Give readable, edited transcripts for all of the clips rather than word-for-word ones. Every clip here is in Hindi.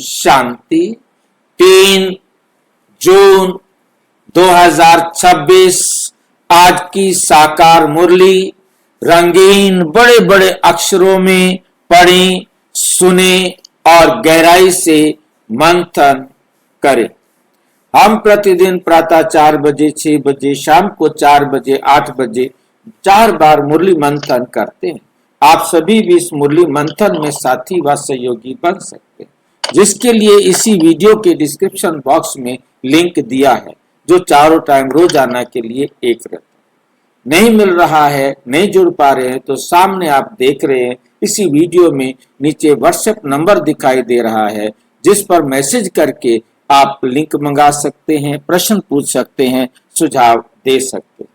शांति। 3 जून 2026 आज की साकार मुरली रंगीन बड़े बड़े अक्षरों में पढ़ें, सुने और गहराई से मंथन करें। हम प्रतिदिन प्रातः 4 बजे, 6 बजे, शाम को 4 बजे, 8 बजे 4 बार मुरली मंथन करते हैं। आप सभी भी इस मुरली मंथन में साथी व सहयोगी बन सकते हैं, जिसके लिए इसी वीडियो के डिस्क्रिप्शन बॉक्स में लिंक दिया है, जो चारों टाइम रोजाना के लिए एक रहता है। नहीं मिल रहा है, नहीं जुड़ पा रहे हैं, तो सामने आप देख रहे हैं इसी वीडियो में नीचे व्हाट्सएप नंबर दिखाई दे रहा है, जिस पर मैसेज करके आप लिंक मंगा सकते हैं, प्रश्न पूछ सकते हैं, सुझाव दे सकते हैं।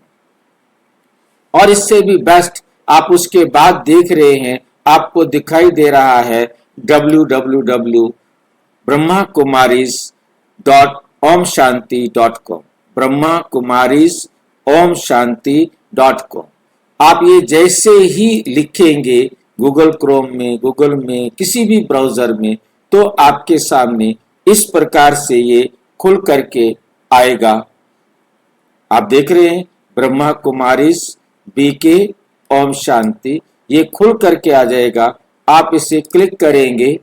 और इससे भी बेस्ट आप उसके बाद देख रहे हैं, आपको दिखाई दे रहा है www.brahmakumaris.omshanti.com brahmakumaris.omshanti.com। आप ये जैसे ही लिखेंगे गूगल क्रोम में, गूगल में, किसी भी ब्राउजर में, तो आपके सामने इस प्रकार से ये खुल करके आएगा। आप देख रहे हैं ब्रह्मा कुमारीज बीके ओम शांति, ये खुल करके आ जाएगा। आप इसे क्लिक करेंगे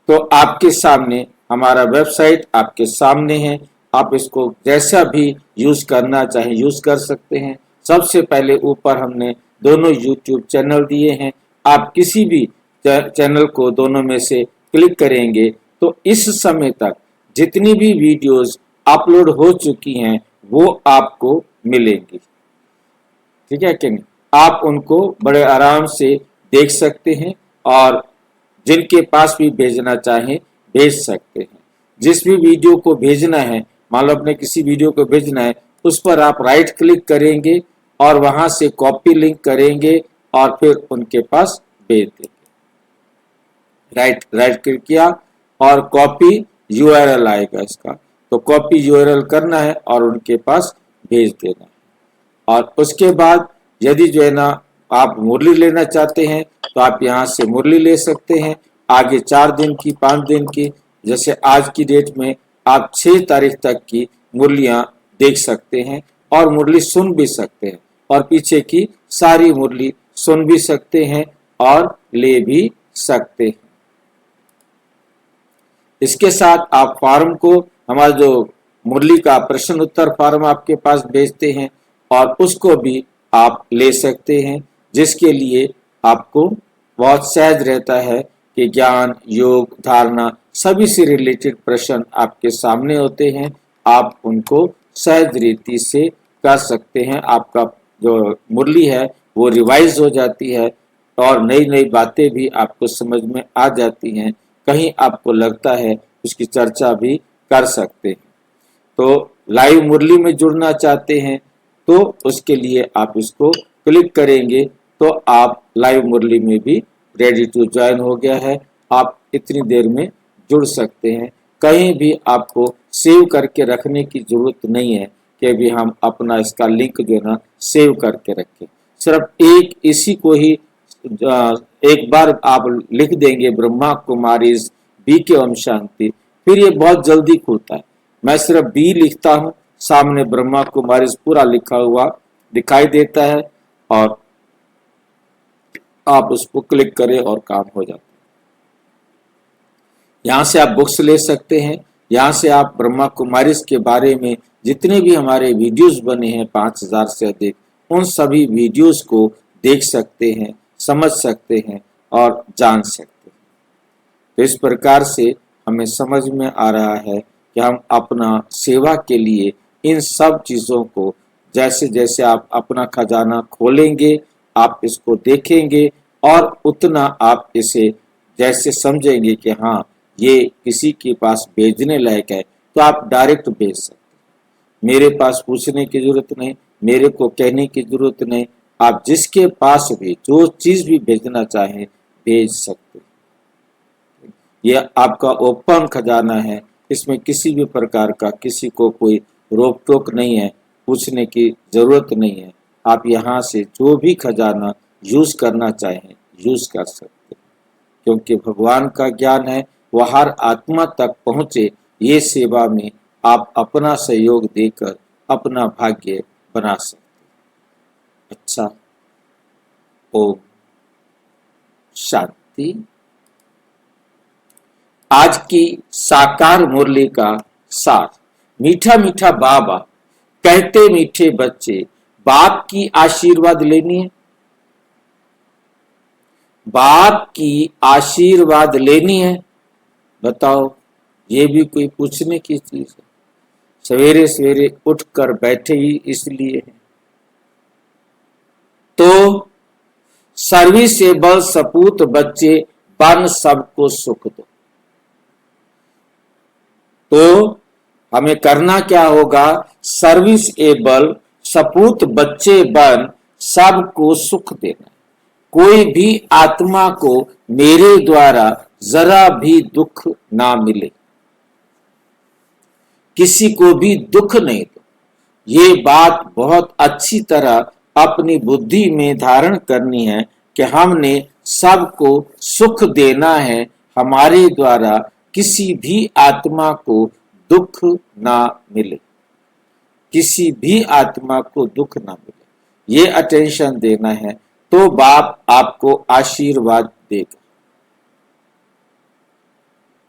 तो आपके सामने हमारा वेबसाइट आपके सामने है। आप इसको जैसा भी यूज करना चाहे यूज कर सकते हैं। सबसे पहले ऊपर हमने दोनों यूट्यूब चैनल दिए हैं। आप किसी भी चैनल को दोनों में से क्लिक करेंगे तो इस समय तक जितनी भी वीडियोस अपलोड हो चुकी हैं वो आपको मिलेंगी। ठीक है कि नहीं? आप उनको बड़े आराम से देख सकते हैं और जिनके पास भी भेजना चाहें भेज सकते हैं। जिस भी वीडियो को भेजना है, मान लो अपने किसी वीडियो को भेजना है, उस पर आप राइट क्लिक करेंगे और वहां से कॉपी लिंक करेंगे और फिर उनके पास भेज देंगे। राइट क्लिक किया और कॉपी यूआरएल आएगा इसका, तो कॉपी यूआरएल करना है और उनके पास भेज देना है। और उसके बाद यदि जो है ना आप मुरली लेना चाहते हैं तो आप यहाँ से मुरली ले सकते हैं। आगे 4 दिन की, 5 दिन की, जैसे आज की डेट में आप 6 तारीख तक की मुरलियां देख सकते हैं और मुरली सुन भी सकते हैं और पीछे की सारी मुरली सुन भी सकते हैं और ले भी सकते हैं। इसके साथ आप फॉर्म को, हमारा जो मुरली का प्रश्न उत्तर फॉर्म आपके पास भेजते हैं और उसको भी आप ले सकते हैं, जिसके लिए आपको बहुत सहज रहता है कि ज्ञान, योग, धारणा सभी से रिलेटेड प्रश्न आपके सामने होते हैं। आप उनको सहज रीति से कर सकते हैं। आपका जो मुरली है वो रिवाइज हो जाती है और नई नई बातें भी आपको समझ में आ जाती हैं। कहीं आपको लगता है उसकी चर्चा भी कर सकते हैं। तो लाइव मुरली में जुड़ना चाहते हैं तो उसके लिए आप इसको क्लिक करेंगे तो आप लाइव मुरली में भी रेडी टू ज्वाइन हो गया है। आप इतनी देर में जुड़ सकते हैं। कहीं भी आपको सेव करके रखने की जरूरत नहीं है कि अभी हम अपना इसका लिंक जो है ना सेव करके रखें। सिर्फ एक इसी को ही एक बार आप लिख देंगे ब्रह्मा कुमारीज बीके ओम शांति, फिर ये बहुत जल्दी खुलता है। मैं सिर्फ बी लिखता हूँ, सामने ब्रह्मा कुमारीज पूरा लिखा हुआ दिखाई देता है और आप उसको क्लिक करें और काम हो जाता है। यहाँ से आप बुक्स ले सकते हैं। यहाँ से आप ब्रह्मा कुमारीज के बारे में जितने भी हमारे वीडियोस बने हैं 5000 से अधिक, उन सभी वीडियोस को देख सकते हैं, समझ सकते हैं और जान सकते हैं। तो इस प्रकार से हमें समझ में आ रहा है कि हम अपना सेवा के लिए इन सब चीज़ों को, जैसे जैसे आप अपना खजाना खोलेंगे, आप इसको देखेंगे और उतना आप इसे जैसे समझेंगे कि हाँ ये किसी के पास भेजने लायक है, तो आप डायरेक्ट भेज सकते हैं। मेरे पास पूछने की जरूरत नहीं, मेरे को कहने की जरूरत नहीं। आप जिसके पास भी जो चीज भी भेजना चाहें भेज सकते हैं। यह आपका ओपन खजाना है, इसमें किसी भी प्रकार का किसी को कोई रोक टोक नहीं है, पूछने की जरूरत नहीं है। आप यहाँ से जो भी खजाना यूज करना चाहें यूज कर सकते हैं, क्योंकि भगवान का ज्ञान है, वो हर आत्मा तक पहुंचे, ये सेवा में आप अपना सहयोग देकर अपना भाग्य बना सकते। अच्छा, ओम शांति। आज की साकार मुरली का सार। मीठा मीठा बाबा कहते मीठे बच्चे, बाप की आशीर्वाद लेनी है, बाप की आशीर्वाद लेनी है। बताओ, ये भी कोई पूछने की चीज है? सवेरे सवेरे उठकर बैठे ही इसलिए हैं। तो सर्विसेबल सपूत बच्चे बन सबको सुख दो। तो हमें करना क्या होगा? सर्विसेबल सपूत बच्चे बन सबको सुख देना। कोई भी आत्मा को मेरे द्वारा जरा भी दुख ना मिले, किसी को भी दुख नहीं दो। ये बात बहुत अच्छी तरह अपनी बुद्धि में धारण करनी है कि हमने सबको सुख देना है। हमारे द्वारा किसी भी आत्मा को दुख ना मिले, किसी भी आत्मा को दुख ना मिले, ये अटेंशन देना है। तो बाप आपको आशीर्वाद देगा,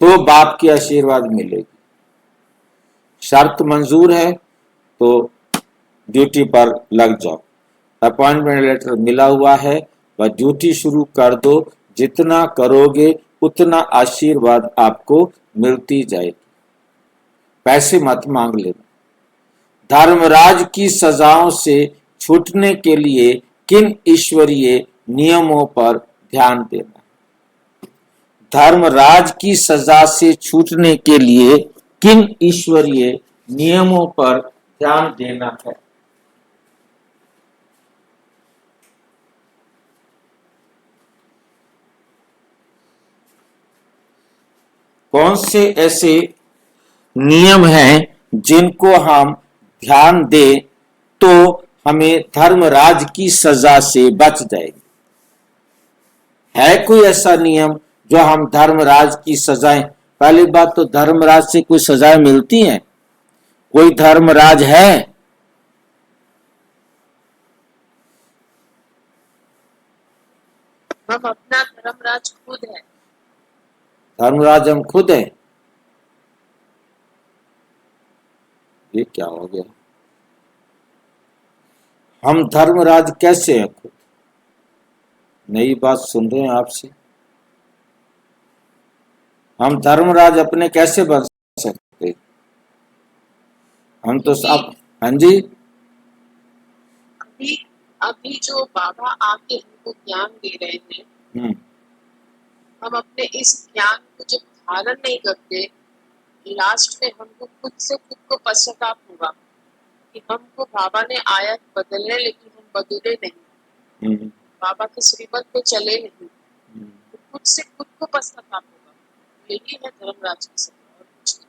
तो बाप की आशीर्वाद मिलेगी। शर्त मंजूर है तो ड्यूटी पर लग जाओ। अपॉइंटमेंट लेटर मिला हुआ है, वह ड्यूटी शुरू कर दो। जितना करोगे उतना आशीर्वाद आपको मिलती जाएगी। पैसे मत मांग लेना। धर्मराज की सजाओं से छूटने के लिए किन ईश्वरीय नियमों पर ध्यान देना? धर्मराज की सजा से छूटने के लिए किन ईश्वरीय नियमों पर ध्यान देना है? कौन से ऐसे नियम हैं जिनको हम ध्यान दें तो हमें धर्मराज की सजा से बच जाएगी? है कोई ऐसा नियम जो हम धर्मराज की सजाएं? पहली बात तो धर्मराज से कोई सजाएं मिलती हैं? कोई धर्मराज है? हम अपना धर्मराज खुद है। धर्मराज हम खुद हैं। ये क्या हो गया? हम धर्मराज कैसे हैं खुद? नई बात सुन रहे हैं आपसे। हम धर्मराज अपने कैसे बन सकते? हम तो सब, हाँ जी, अभी अभी जो बाबा आके हमको ज्ञान दे रहे हैं, हम अपने इस ज्ञान को जब धारण नहीं करते, लास्ट में हमको खुद से खुद को पश्चाताप होगा कि हमको बाबा ने आया बदलने, लेकिन हम बदले नहीं, बाबा के श्रीमत पे चले नहीं, तो खुद से खुद को पश्चाताप होगा। यही है धर्मराज की सजा, और कुछ नहीं।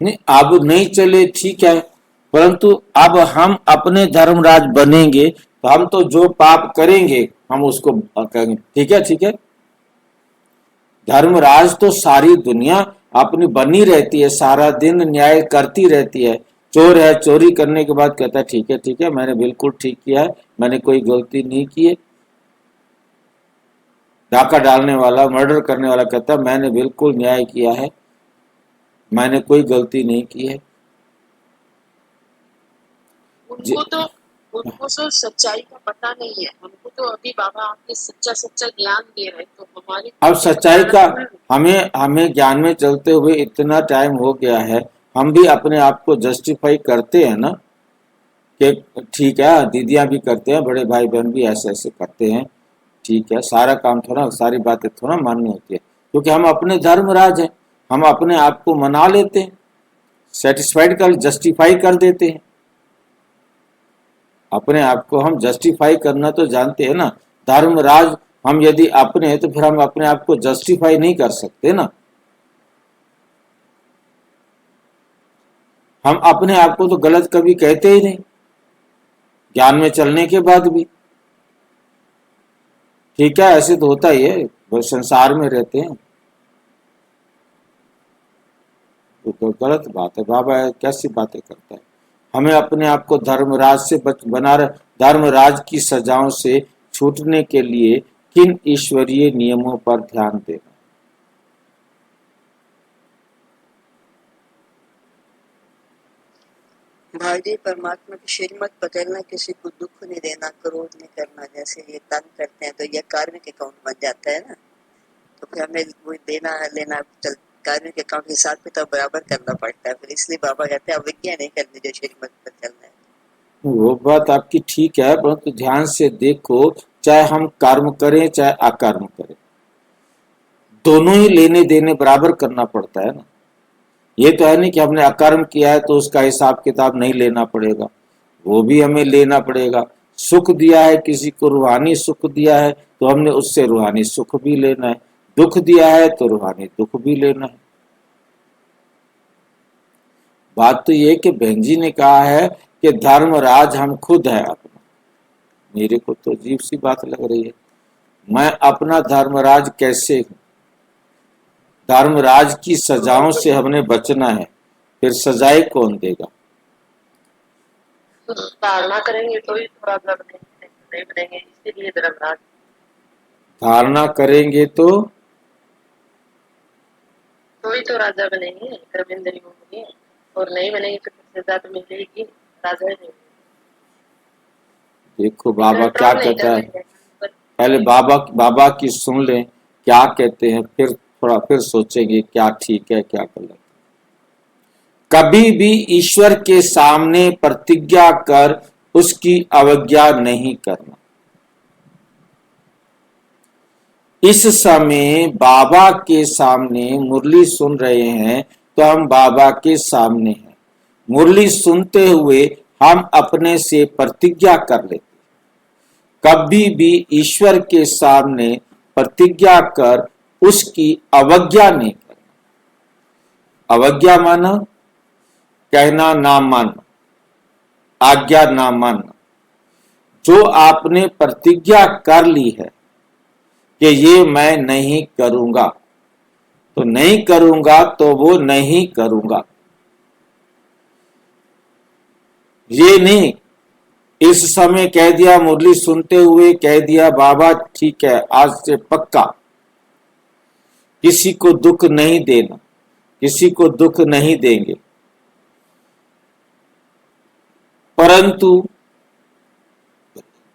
नहीं, अब नहीं चले ठीक है, परंतु अब हम अपने धर्मराज बनेंगे तो हम तो जो पाप करेंगे हम उसको करेंगे। ठीक है, ठीक है। धर्मराज तो सारी दुनिया अपनी बनी रहती है, सारा दिन न्याय करती रहती है। चोर है, चोरी करने के बाद कहता है ठीक है, ठीक है, मैंने बिल्कुल ठीक किया है, मैंने कोई गलती नहीं की है। डाका डालने वाला, मर्डर करने वाला कहता है मैंने बिल्कुल न्याय किया है, मैंने कोई गलती नहीं की है। उनको तो सच्चाई का पता नहीं है। हमको तो अभी बाबा आपके सच्चा सच्चा ज्ञान दे रहे, तो हमारी अब सच्चाई का हमें ज्ञान में चलते हुए इतना टाइम हो गया है, हम भी अपने आप को जस्टिफाई करते हैं ना कि ठीक है, दीदियां भी करते हैं, बड़े भाई बहन भी ऐसे ऐसे करते हैं। ठीक है, सारा काम थोड़ा, सारी बातें थोड़ा माननी होती है, क्योंकि हम अपने धर्मराज हैं। हम अपने आप को मना लेते हैं, सेटिस्फाइड कर, जस्टिफाई कर देते हैं। अपने आप को हम जस्टिफाई करना तो जानते हैं ना। धर्मराज हम यदि अपने हैं तो फिर हम अपने आप को जस्टिफाई नहीं कर सकते ना। हम अपने आप को तो गलत कभी कहते ही नहीं, ज्ञान में चलने के बाद भी। ठीक है, ऐसे तो होता ही है, वो संसार में रहते हैं। तो गलत बात है, बाबा कैसी बातें करता है। हमें अपने आप को धर्मराज से धर्मराज की सजाओं से छूटने के लिए किन ईश्वरीय नियमों पर ध्यान देना। भाई परमात्मा की श्रीमत बदलना, किसी को दुख नहीं देना, क्रोध नहीं करना। जैसे ये तंग करते हैं तो ये कार्मिक अकाउंट बन जाता है ना, तो फिर हमें वो देना लेना कार्मिक अकाउंट हिसाब किताब बराबर करना पड़ता है। फिर इसलिए बाबा कहते हैं अवज्ञा नहीं करनी जो श्रीमत पर चलना है। वो बात आपकी ठीक है, परंतु ध्यान से देखो, चाहे हम कर्म करें चाहे अकर्म करें, दोनों ही लेने देने बराबर करना पड़ता है ना। ये तो है नहीं कि हमने अकर्म किया है तो उसका हिसाब किताब नहीं लेना पड़ेगा, वो भी हमें लेना पड़ेगा। सुख दिया है किसी को, रूहानी सुख दिया है तो हमने उससे रूहानी सुख भी लेना है, दुख दिया है तो रूहानी दुख भी लेना है। बात तो ये कि बहन जी ने कहा है कि धर्मराज हम खुद है अपना। मेरे को तो अजीब सी बात लग रही है, मैं अपना धर्मराज कैसे हूं? धर्मराज की सजाओं से हमने बचना है, फिर सजाए कौन देगा? तो धारणा करेंगे तो ही थोड़ा नहीं बनेंगे, इसीलिए धर्मराज। धारणा करेंगे तो ही तो राजा बनेंगे, कर्म इंद्रियों में, और नहीं बनेंगे तो सजा तो मिलेगी, राजा ही नहीं। देखो बाबा क्या कहता है, पहले बाबा की सुन लें क्या कहते हैं, फिर थोड़ा फिर सोचेंगे क्या ठीक है क्या गलत। कभी भी ईश्वर के सामने प्रतिज्ञा कर उसकी अवज्ञा नहीं करना। इस समय बाबा के सामने मुरली सुन रहे हैं तो हम बाबा के सामने हैं। मुरली सुनते हुए हम अपने से प्रतिज्ञा कर लेते, कभी भी ईश्वर के सामने प्रतिज्ञा कर उसकी अवज्ञा नहीं करना। अवज्ञा माना कहना ना मानना, आज्ञा ना मानना। जो आपने प्रतिज्ञा कर ली है कि ये मैं नहीं करूंगा, तो नहीं करूंगा तो वो नहीं करूंगा। ये नहीं इस समय कह दिया, मुरली सुनते हुए कह दिया बाबा ठीक है आज से पक्का किसी को दुख नहीं देना, किसी को दुख नहीं देंगे। परंतु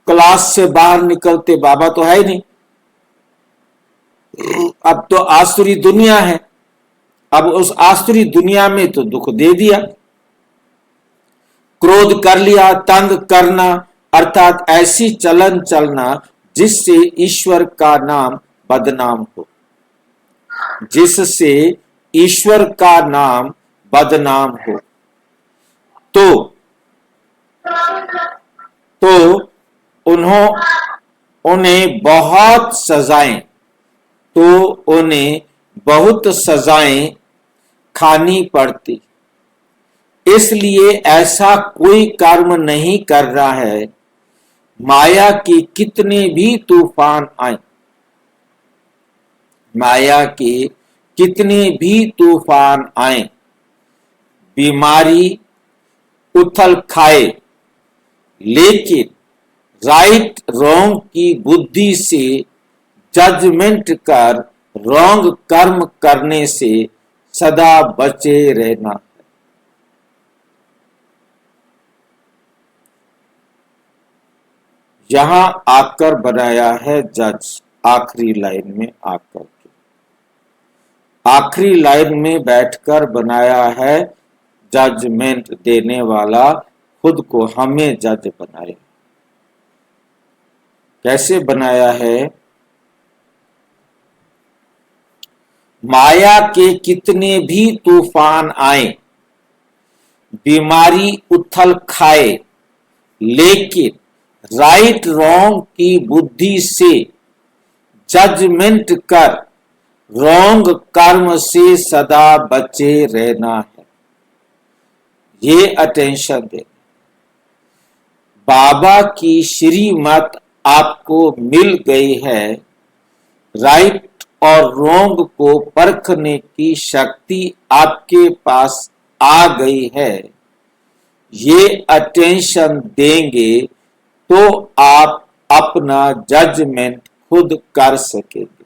क्लास से बाहर निकलते बाबा तो है ही नहीं, अब तो आसुरी दुनिया है, अब उस आसुरी दुनिया में तो दुख दे दिया, क्रोध कर लिया, तंग करना अर्थात ऐसी चलन चलना जिससे ईश्वर का नाम बदनाम हो, जिससे ईश्वर का नाम बदनाम हो। तो उन्हें बहुत सजाएं, तो उन्हें बहुत सजाएं खानी पड़ती। इसलिए ऐसा कोई कर्म नहीं कर रहा है, माया के कितने भी तूफान आए, माया के कितने भी तूफान आए, बीमारी उथल खाए, लेकिन राइट रॉन्ग की बुद्धि से जजमेंट कर रॉन्ग कर्म करने से सदा बचे रहना। यहां आकर बनाया है जज, आखिरी लाइन में आकर के, आखिरी लाइन में बैठकर बनाया है जजमेंट देने वाला, खुद को हमें जज बनाए। कैसे बनाया है? माया के कितने भी तूफान आए, बीमारी उथल खाए, लेकिन राइट रॉन्ग की बुद्धि से जजमेंट कर रॉन्ग कर्म से सदा बचे रहना है। ये अटेंशन दे। बाबा की श्रीमत आपको मिल गई है, राइट और रॉन्ग को परखने की शक्ति आपके पास आ गई है, ये अटेंशन देंगे तो आप अपना जजमेंट खुद कर सकेंगे।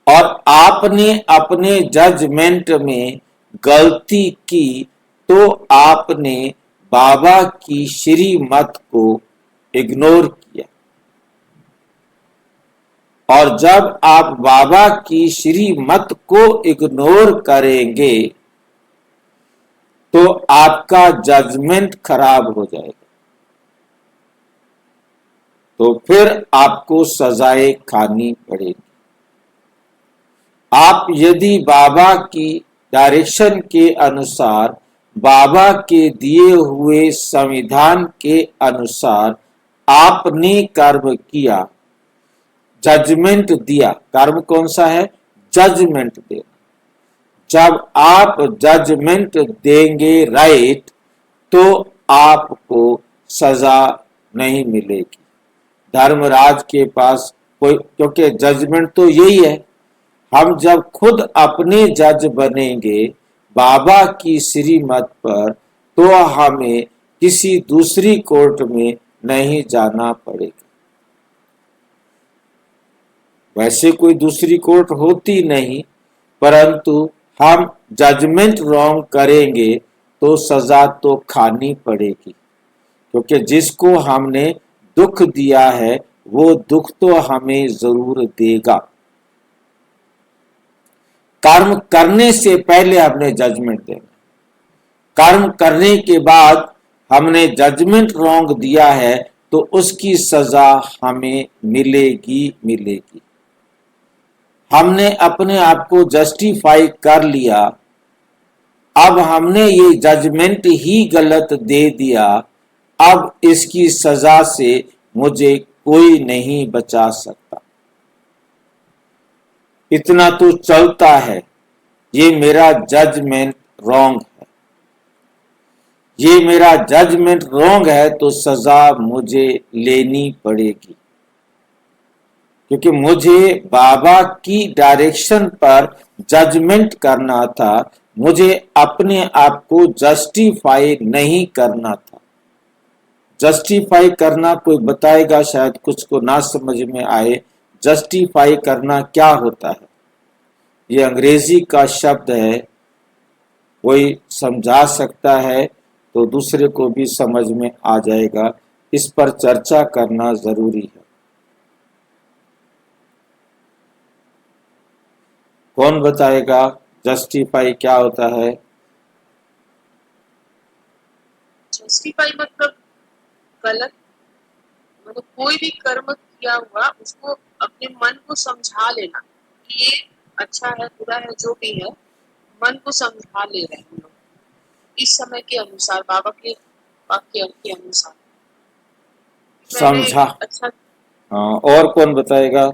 और आपने अपने जजमेंट में गलती की तो आपने बाबा की श्रीमत को इग्नोर किया। और जब आप बाबा की श्रीमत को इग्नोर करेंगे तो आपका जजमेंट खराब हो जाएगा, तो फिर आपको सजाएं खानी पड़ेगी। आप यदि बाबा की डायरेक्शन के अनुसार, बाबा के दिए हुए संविधान के अनुसार आपने कर्म किया, जजमेंट दिया, कर्म कौन सा है? जजमेंट देना। जब आप जजमेंट देंगे राइट, तो आपको सजा नहीं मिलेगी। धर्मराज के पास कोई, क्योंकि जजमेंट तो यही है, हम जब खुद अपने जज बनेंगे बाबा की श्रीमत पर, तो हमें किसी दूसरी कोर्ट में नहीं जाना पड़ेगा। वैसे कोई दूसरी कोर्ट होती नहीं, परंतु हम जजमेंट रॉन्ग करेंगे तो सजा तो खानी पड़ेगी, क्योंकि जिसको हमने दुख दिया है वो दुख तो हमें जरूर देगा। कर्म करने से पहले हमने जजमेंट देना, कर्म करने के बाद हमने जजमेंट रॉन्ग दिया है तो उसकी सजा हमें मिलेगी। हमने अपने आप को जस्टिफाई कर लिया, अब हमने ये जजमेंट ही गलत दे दिया, अब इसकी सजा से मुझे कोई नहीं बचा सकता। इतना तो चलता है, ये मेरा जजमेंट रॉन्ग है, ये मेरा जजमेंट रॉन्ग है, तो सजा मुझे लेनी पड़ेगी, क्योंकि मुझे बाबा की डायरेक्शन पर जजमेंट करना था, मुझे अपने आप को जस्टिफाई नहीं करना था। जस्टिफाई करना कोई बताएगा, शायद कुछ को ना समझ में आए, जस्टिफाई करना क्या होता है। ये अंग्रेजी का शब्द है, कोई समझा सकता है तो दूसरे को भी समझ में आ जाएगा। इस पर चर्चा करना जरूरी है। कौन बताएगा जस्टिफाई क्या होता है? जस्टिफाई मतलब गलत, मतलब कोई भी कर्म किया हुआ उसको अपने मन को समझा लेना कि ये अच्छा है बुरा है जो भी है, मन को समझा ले रहे हैं हम लोग इस समय के अनुसार, बाबा के वाक्य के अनुसार समझा। अच्छा। हाँ, और कौन बताएगा?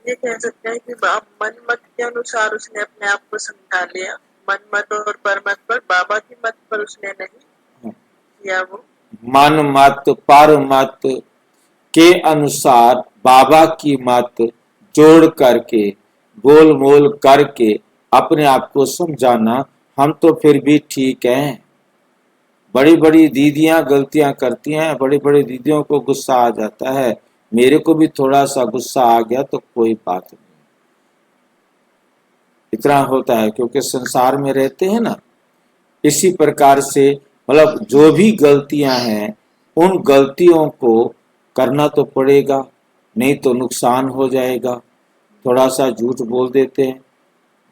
ये कह सकते हैं कि मन मत के अनुसार उसने अपने आप को समझा लिया, मन मत और परमत पर, बाबा की मत पर उसने नहीं किया। वो मन मत पर मत के अनुसार बाबा की मत जोड़ करके, गोल मोल करके अपने आप को समझाना, हम तो फिर भी ठीक हैं। बड़ी बड़ी दीदियां गलतियां करती हैं, बड़ी बड़ी दीदियों को गुस्सा आ जाता है, मेरे को भी थोड़ा सा गुस्सा आ गया तो कोई बात नहीं, इतना होता है, क्योंकि संसार में रहते हैं ना। इसी प्रकार से मतलब जो भी गलतियां हैं उन गलतियों को करना तो पड़ेगा, नहीं तो नुकसान हो जाएगा। थोड़ा सा झूठ बोल देते हैं,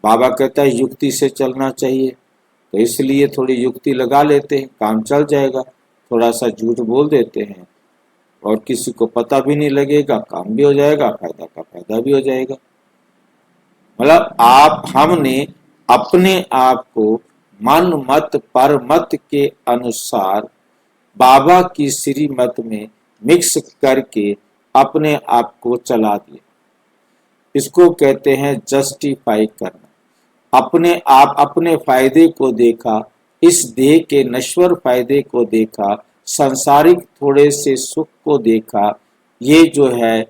बाबा कहता है युक्ति से चलना चाहिए, तो इसलिए थोड़ी युक्ति लगा लेते हैं, काम चल जाएगा। थोड़ा सा झूठ बोल देते हैं और किसी को पता भी नहीं लगेगा, काम भी हो जाएगा, फायदा का फायदा भी हो जाएगा। मतलब हमने अपने आप को मन मत पर मत के अनुसार बाबा की श्रीमत में मिक्स करके अपने आप को चला दिया। इसको कहते हैं जस्टिफाई करना। अपने आप अपने फायदे को देखा इस देह के नश्वर फायदे को देखा, सांसारिक थोड़े से सुख को देखा। ये जो है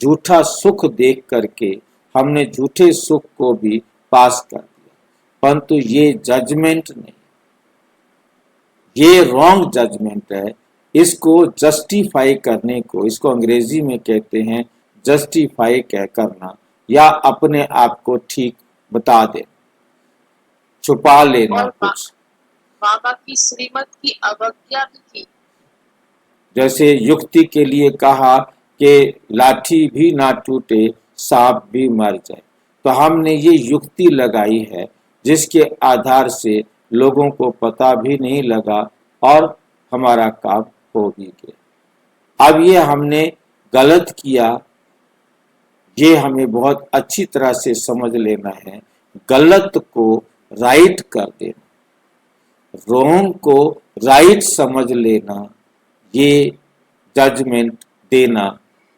झूठा सुख देख करके हमने झूठे सुख को भी पास कर दिया, परंतु ये जजमेंट नहीं, ये रॉन्ग जजमेंट है। इसको जस्टिफाई करने को, इसको अंग्रेजी में कहते हैं जस्टिफाई कह करना, या अपने आप को ठीक बता दे, छुपा लेना और कुछ। बाबा की श्रीमत की अवज्ञा भी की। जैसे युक्ति के लिए कहा कि लाठी भी ना टूटे, सांप भी मर जाए, तो हमने ये युक्ति लगाई है जिसके आधार से लोगों को पता भी नहीं लगा और हमारा काम हो भी गया। अब ये हमने गलत किया, ये हमें बहुत अच्छी तरह से समझ लेना है। गलत को राइट कर देना, रॉन्ग को राइट समझ लेना, ये जजमेंट देना,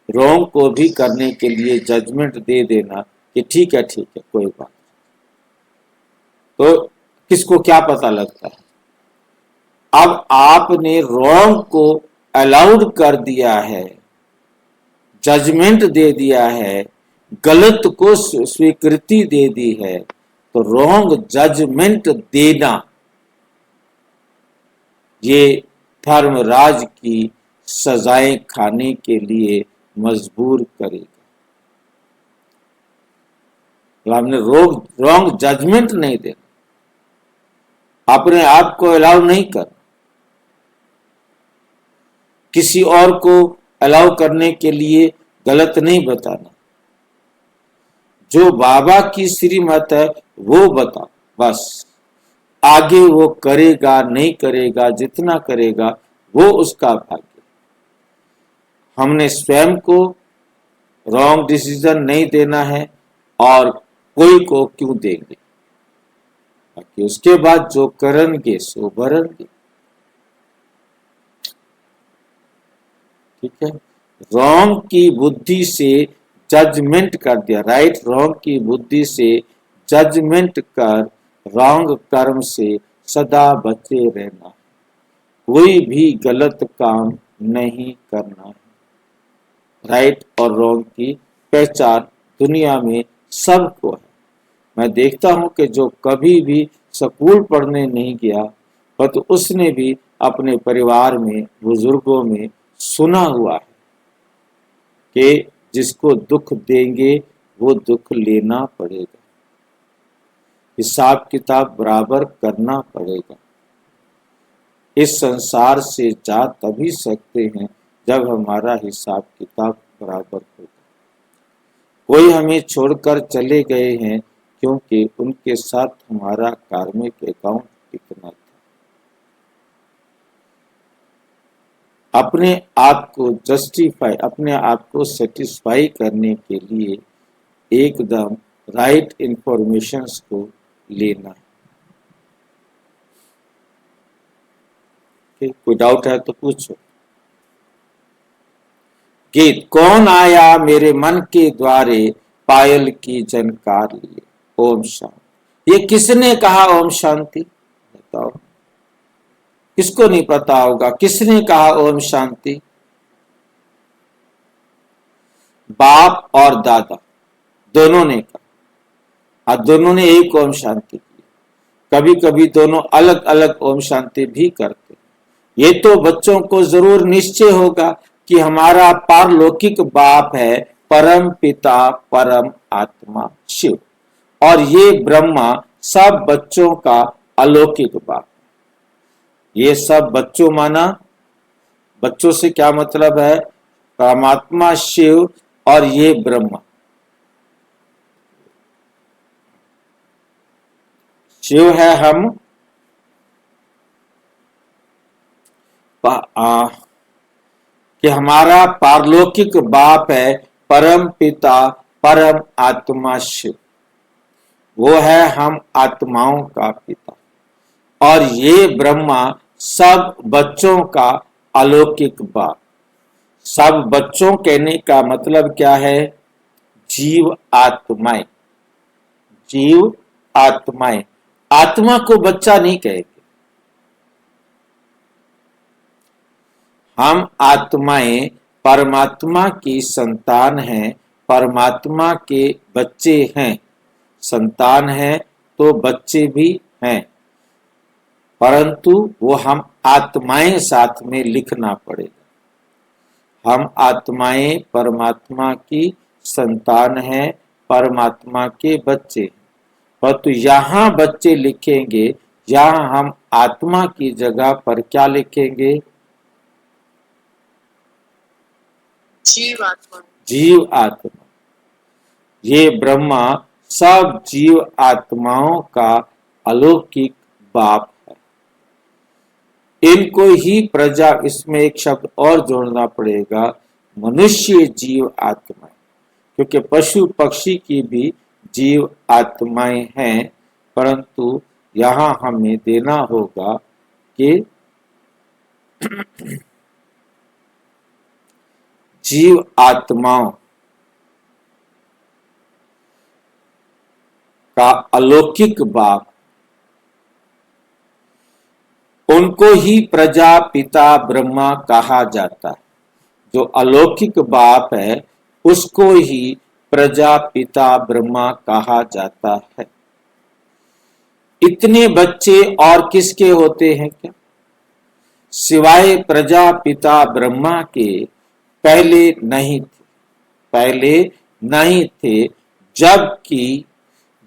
रॉन्ग को भी करने के लिए जजमेंट दे देना कि ठीक है कोई बात। तो किसको क्या पता लगता है? अब आपने रॉन्ग को अलाउड कर दिया है, जजमेंट दे दिया है, गलत को स्वीकृति दे दी है, तो रॉन्ग जजमेंट देना ये धर्मराज की सजाएं खाने के लिए मजबूर करेगा। तो हमने रॉन्ग जजमेंट नहीं देना, अपने आप को अलाउ नहीं कर, किसी और को अलाउ करने के लिए गलत नहीं बताना। जो बाबा की श्रीमत है वो बताओ, बस। आगे वो करेगा नहीं करेगा, जितना करेगा वो उसका भाग्य। हमने स्वयं को रॉन्ग डिसीजन नहीं देना है और कोई को क्यों देंगे, बाकी उसके बाद जो करेंगे सो भरेंगे। ठीक है, रॉन्ग की बुद्धि से जजमेंट कर दिया, राइट रॉन्ग की बुद्धि से जजमेंट कर रॉन्ग कर्म से सदा बचे रहना, कोई भी गलत काम नहीं करना है। राइट और रॉन्ग की पहचान दुनिया में सबको है। मैं देखता हूं कि जो कभी भी स्कूल पढ़ने नहीं गया, तो उसने भी अपने परिवार में, बुजुर्गों में सुना हुआ है कि जिसको दुख देंगे वो दुख लेना पड़ेगा, हिसाब किताब बराबर करना पड़ेगा। इस संसार से जा तभी सकते हैं जब हमारा हिसाब किताब बराबर होगा। कोई हमें छोड़कर चले गए हैं क्योंकि उनके साथ हमारा कार्मिक अकाउंट इतना था। अपने आप को जस्टिफाई, अपने आप को सेटिस्फाई करने के लिए एकदम राइट इंफॉर्मेशंस को लेना है। कोई डाउट है तो पूछो। गीत, कौन आया मेरे मन के द्वारे, पायल की झनकार लिए। ओम शांति। ये किसने कहा ओम शांति? बताओ, किसको नहीं पता होगा किसने कहा ओम शांति? बाप और दादा दोनों ने कहा, और दोनों ने एक ओम शांति की। कभी कभी दोनों अलग अलग ओम शांति भी करते। ये तो बच्चों को जरूर निश्चय होगा कि हमारा पारलौकिक बाप है परम पिता परम आत्मा शिव, और ये ब्रह्मा सब बच्चों का अलौकिक बाप। ये सब बच्चों माना, बच्चों से क्या मतलब है? परमात्मा शिव और ये ब्रह्मा। शिव है हम, कि हमारा पारलौकिक बाप है परम पिता परम आत्मा शिव, वो है हम आत्माओं का पिता। और ये ब्रह्मा सब बच्चों का अलौकिक बाप। सब बच्चों कहने का मतलब क्या है? जीव आत्माएं, जीव आत्माएं। आत्मा को बच्चा नहीं कहेंगे, हम आत्माएं परमात्मा की संतान हैं, परमात्मा के बच्चे हैं। संतान है तो बच्चे भी हैं, परंतु वो हम आत्माएं साथ में लिखना पड़ेगा। हम आत्माएं परमात्मा की संतान हैं, परमात्मा के बच्चे हैं। परंतु यहाँ बच्चे लिखेंगे, यहाँ हम आत्मा की जगह पर क्या लिखेंगे? जीव आत्मा। जीव आत्मा। ये ब्रह्मा सब जीव आत्माओं का अलौकिक बाप है। इनको ही प्रजा, इसमें एक शब्द और जोड़ना पड़ेगा, मनुष्य जीव आत्माएं, क्योंकि पशु पक्षी की भी जीव आत्माएं हैं, परंतु यहां हमें देना होगा कि जीव आत्माओं का अलौकिक बाप, उनको ही प्रजापिता ब्रह्मा कहा जाता है। जो अलौकिक बाप है उसको ही प्रजापिता ब्रह्मा कहा जाता है। इतने बच्चे और किसके होते हैं क्या? सिवाय प्रजापिता ब्रह्मा के पहले नहीं थे, पहले नहीं थे, जबकि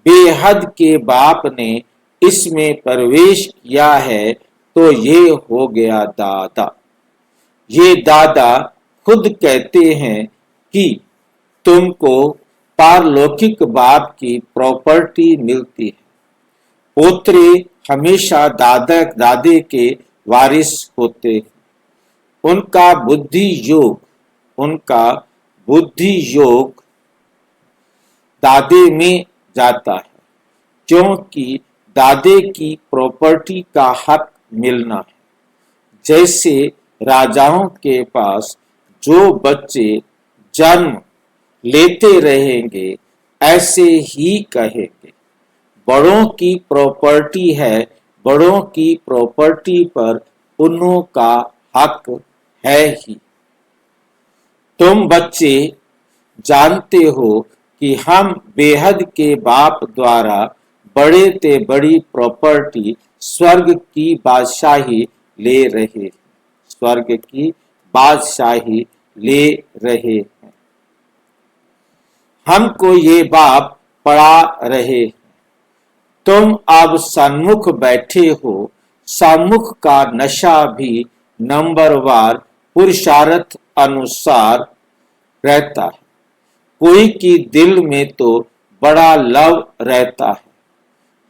बेहद के बाप ने इसमें प्रवेश किया है तो ये हो गया दादा। ये दादा खुद कहते हैं कि तुमको पारलौकिक बाप की प्रॉपर्टी मिलती है। पोत्रे हमेशा दादा दादे के वारिस होते हैं। उनका बुद्धि योग दादे में जाता है, क्योंकि दादे की प्रॉपर्टी का हक मिलना है। जैसे राजाओं के पास जो बच्चे जन्म लेते रहेंगे ऐसे ही कहेंगे, बड़ों की प्रॉपर्टी है, बड़ों की प्रॉपर्टी पर उन्हों का हक है ही। तुम बच्चे जानते हो कि हम बेहद के बाप द्वारा बड़े ते बड़ी प्रॉपर्टी स्वर्ग की बादशाही ले रहे, स्वर्ग की बादशाही ले रहे हैं। हमको ये बाप पढ़ा रहे। तुम अब सन्मुख बैठे हो, सन्मुख का नशा भी नंबरवार पुरुषार्थ अनुसार रहता है। कोई की दिल में तो बड़ा लव रहता है,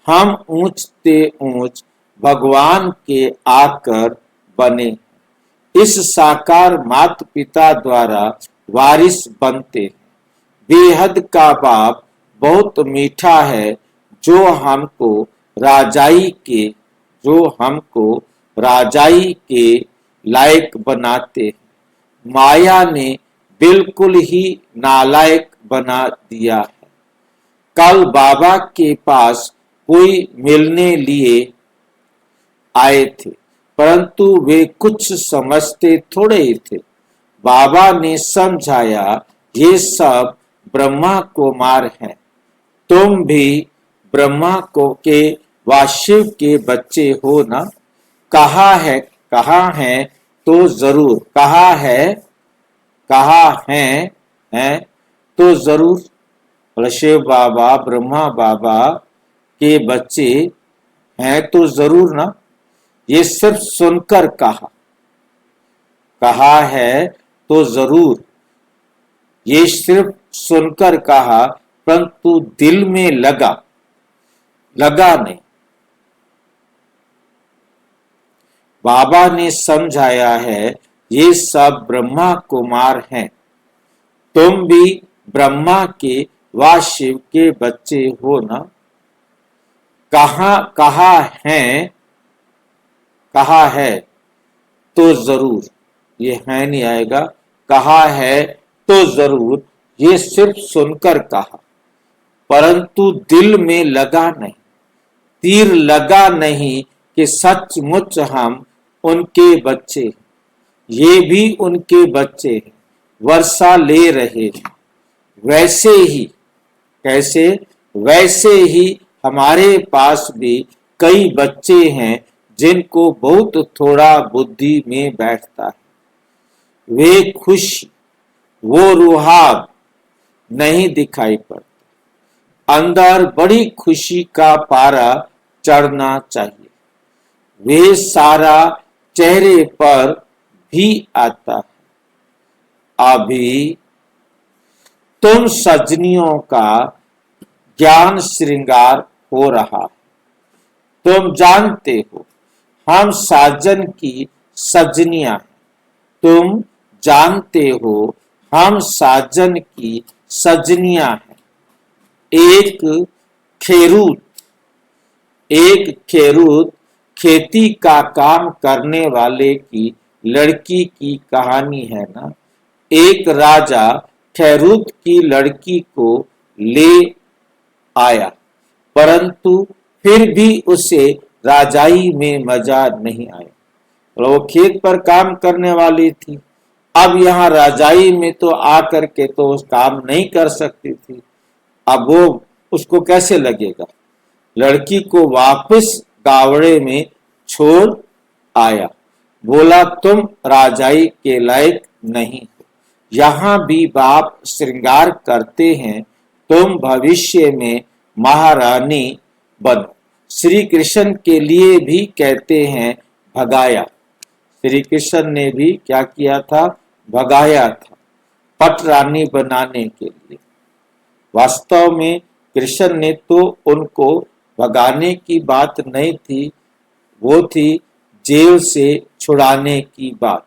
हम ऊंचते ऊंच भगवान के आकर बने, इस साकार माता पिता द्वारा वारिस बनते। बेहद का बाप बहुत मीठा है, जो हमको राजाई के लायक बनाते। माया ने बिल्कुल ही नालायक बना दिया है। कल बाबा के पास कोई मिलने लिए आए थे, परंतु वे कुछ समझते थोड़े ही थे। बाबा ने समझाया, ये सब ब्रह्मा कुमार हैं, तुम भी ब्रह्मा को के व शिव के बच्चे हो ना। कहा है तो जरूर, कहा है तो जरूर। शिव बाबा ब्रह्मा बाबा के बच्चे हैं तो जरूर ना। ये सिर्फ सुनकर कहा है तो जरूर, ये सिर्फ सुनकर कहा, परंतु दिल में लगा नहीं। बाबा ने समझाया है, ये सब ब्रह्मा कुमार हैं, तुम भी ब्रह्मा के व शिव के बच्चे हो ना। कहा है तो जरूर, ये है नहीं आएगा। कहा है तो जरूर, ये सिर्फ सुनकर कहा, परंतु दिल में लगा नहीं, तीर लगा नहीं कि सचमुच हम उनके बच्चे। ये भी उनके बच्चे हैं, वर्षा ले रहे हैं। वैसे ही, कैसे? वैसे ही हमारे पास भी कई बच्चे हैं जिनको बहुत थोड़ा बुद्धि में बैठता है। वे खुश, वो रुहाब नहीं दिखाई पड़ता। अंदर बड़ी खुशी का पारा चढ़ना चाहिए। वे सारा चेहरे पर भी आता है। अभी तुम सजनियों का ज्ञान श्रृंगार हो रहा है। तुम जानते हो हम साजन की सजनियां हैं। तुम जानते हो हम साजन की सजनियां हैं। एक खेरूत खेती का काम करने वाले की लड़की की कहानी है ना। एक राजा खेरूत की लड़की को ले आया, परंतु फिर भी उसे राजाई में मजा नहीं आया। वो खेत पर काम करने वाली थी, अब यहाँ राजाई में तो आकर के तो उस काम नहीं कर सकती थी। अब वो उसको कैसे लगेगा? लड़की को वापस गावड़े में छोड़ आया, बोला तुम राजाई के लायक नहीं हो। यहाँ भी बाप श्रृंगार करते हैं, तुम भविष्य में महारानी बनो। श्री कृष्ण के लिए भी कहते हैं भगाया। श्री कृष्ण ने भी क्या किया था? भगाया था, पट रानी बनाने के लिए। वास्तव में कृष्ण ने तो उनको भगाने की बात नहीं थी, वो थी जेल से छुड़ाने की बात।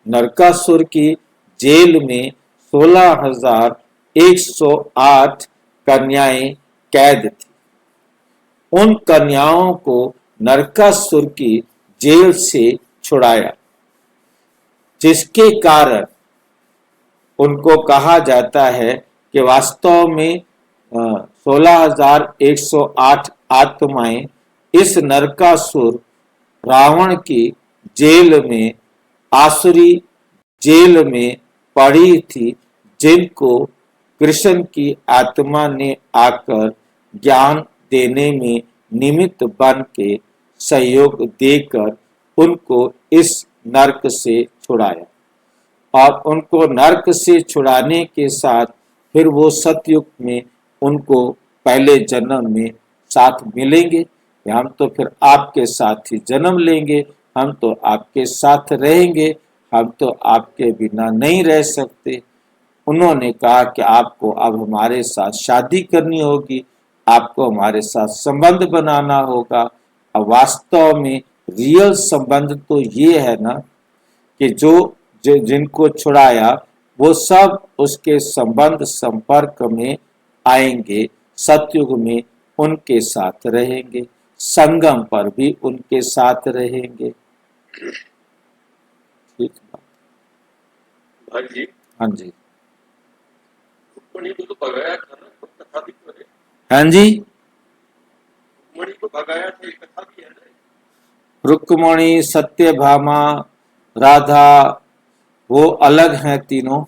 नरकासुर की जेल में 16,108 कन्याएं कैद थी। उन कन्याओं को नरकासुर की जेल से छुड़ाया, जिसके कारण उनको कहा जाता है कि वास्तव में 16,108 आत्माएं इस नरकासुर रावण की जेल में, आसुरी जेल में पड़ी थी, जिनको कृष्ण की आत्मा ने आकर ज्ञान देने में निमित्त बन के सहयोग देकर उनको इस नरक से छुड़ाया। और उनको नरक से छुड़ाने के साथ फिर वो सतयुग में उनको पहले जन्म में साथ मिलेंगे। हम तो फिर आपके साथ ही जन्म लेंगे, हम तो आपके साथ रहेंगे, हम तो आपके बिना नहीं रह सकते। उन्होंने कहा कि आपको अब हमारे साथ शादी करनी होगी, आपको हमारे साथ संबंध बनाना होगा। अब वास्तव में रियल संबंध तो ये है ना कि जो जिनको छुड़ाया वो सब उसके संबंध संपर्क में आएंगे, सतयुग में उनके साथ रहेंगे, संगम पर भी उनके साथ रहेंगे। ठीक भाई जी, हाँ जी, रुक्मणी को तो भगाया था ना, तो कथा भी तो है। हाँ जी, रुक्मणी को भगाया था, ये कथा भी है ना। रुक्मणी, सत्यभामा, राधा वो अलग हैं तीनों।